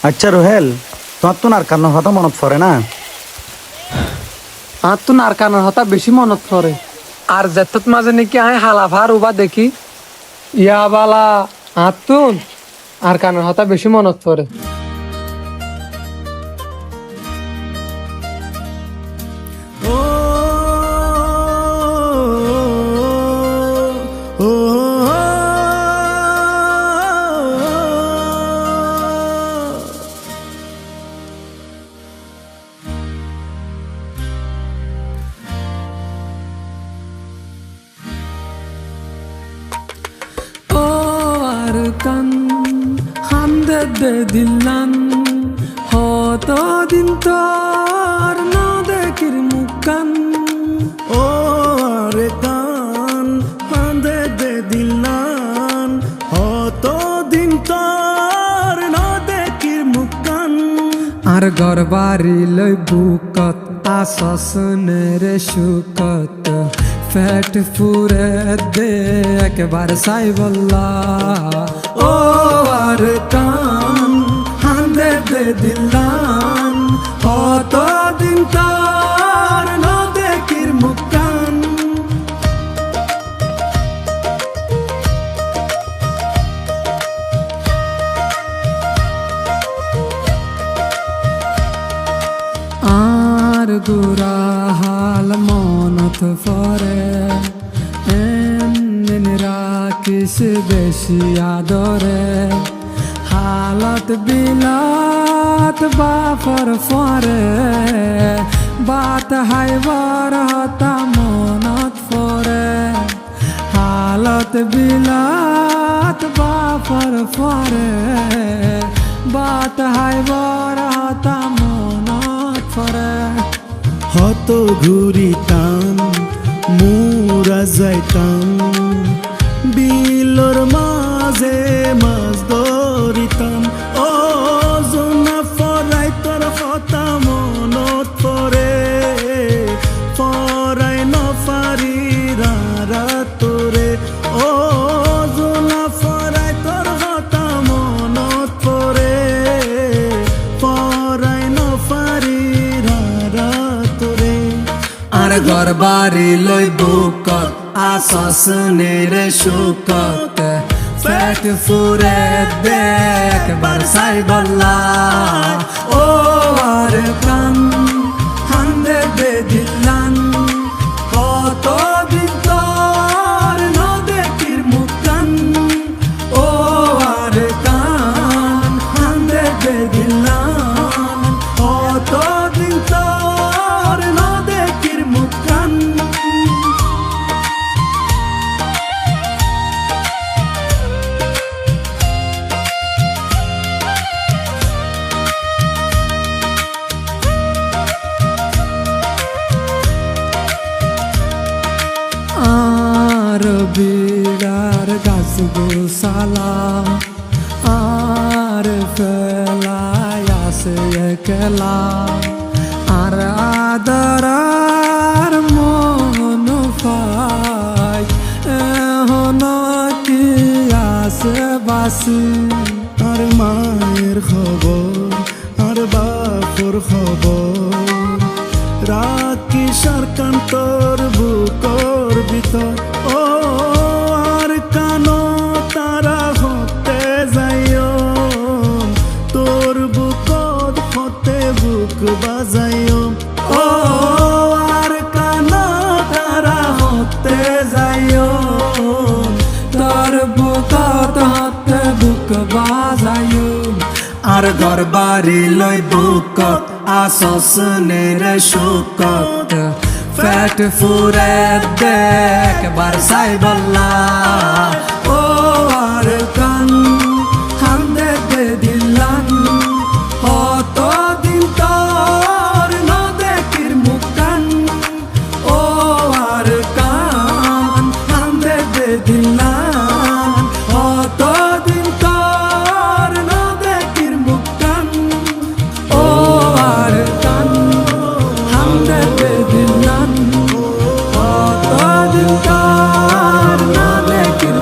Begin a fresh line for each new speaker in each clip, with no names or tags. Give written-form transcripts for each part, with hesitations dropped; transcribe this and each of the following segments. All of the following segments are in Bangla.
আচ্ছা রোহেল, তোমার তো আর কান্নার কথা মনত পড়ে না?
আর তো নার কানার হতা বেশি মনত পড়ে। আর যেত মাঝে নাকি আয় হালাফার উবা দেখি ইয়া বালা আতুন আর কানার হতা বেশি মনত পড়ে। কান হান্দে দে দিলান হত দিন তোর না দেখির মুখান
ও রে কান হান্দে দে দিলান হত দিন তোর না দেখির মুখান
আর ঘর বাড়ি লই বুকত আসনের সুকত ফ্যাট ফুরে দে একবার সাই বল্লা
ও আর কান হান্দে দে দিলান হত দিন তোর না দেখির মুখান
আর গুরা হাল মনত ফরে এমন রাখিস বেশি আদরে হালত বিলাত বাফর ফরে বাত হাইবার হতা মনত ফরে হালত বিলাত বাফর ফরে বাত হাইবার হতা মনত ফরে
হত ঘুরিতাম মুরা যাইতাম বিলর মাঝে মাছ ধরিতাম ও জোনা ফরাই তোর কথা মনত পরে ফরাই নফারি রারা তোরে ও জোনা ফরাই তোর কথা মনত পরে ফরাই নফারি রারা তোরে
আর ঘর বাড়ি লই বুকত আসনের সুকত ফ্যাট ফুরে দেখ বার সাই বল্লা ও আর কান হান্দে দে দিলান কত দিন তোর না দেখির মুখান ও আর কান হান্দে দে দিলান কত দিন তোর না দেখির মুখান আর বিড়ার গাছ গোসালা আর ফেলায় আসে একলা আর আদরার মন পাই এখন কি আসে বাসি
আর মায়ের খবর আর বাপুর খবর রাখি সরকার তোর বুকর ভিতর ও আর কানো তারা হতে যাইও তোর বুকত হতে বুক বাজাইও ও আর কানো তারা হতে যাইও
তোর বুকত হাতে বুক বাজায়ু আর ঘর বাড়ি লই বুকত আসনের সুকত ফ্যাট ফুরে দেখ বার সাই বল্লা ও আর কান হান্দে দে দিলান হত দিন তোর না দেখির মুখান ও আর কান হান্দে দে দিলান হত দিন তোর না দেখির মুখান ও আর কান হান্দে দে দিলান হত দিন তোর না দেখির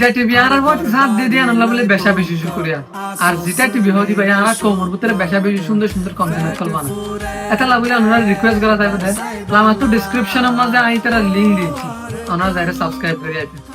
যেটা টিভি আর বটি সাথ দিয়ে দিয়ে আনলা বলে বেশা বেশি শুকরিয়া আর যেটা টিভি হদি ভাই আর কোমর ভিতরে বেশা বেশি সুন্দর সুন্দর কন্টেন্ট কল বানা এটা লাগলে আমরা রিকোয়েস্ট করা যাবে আমার তো ডেসক্রিপশনের মধ্যে আই তারা লিংক দিয়েছি আমরা যারা সাবস্ক্রাইব করে আইতে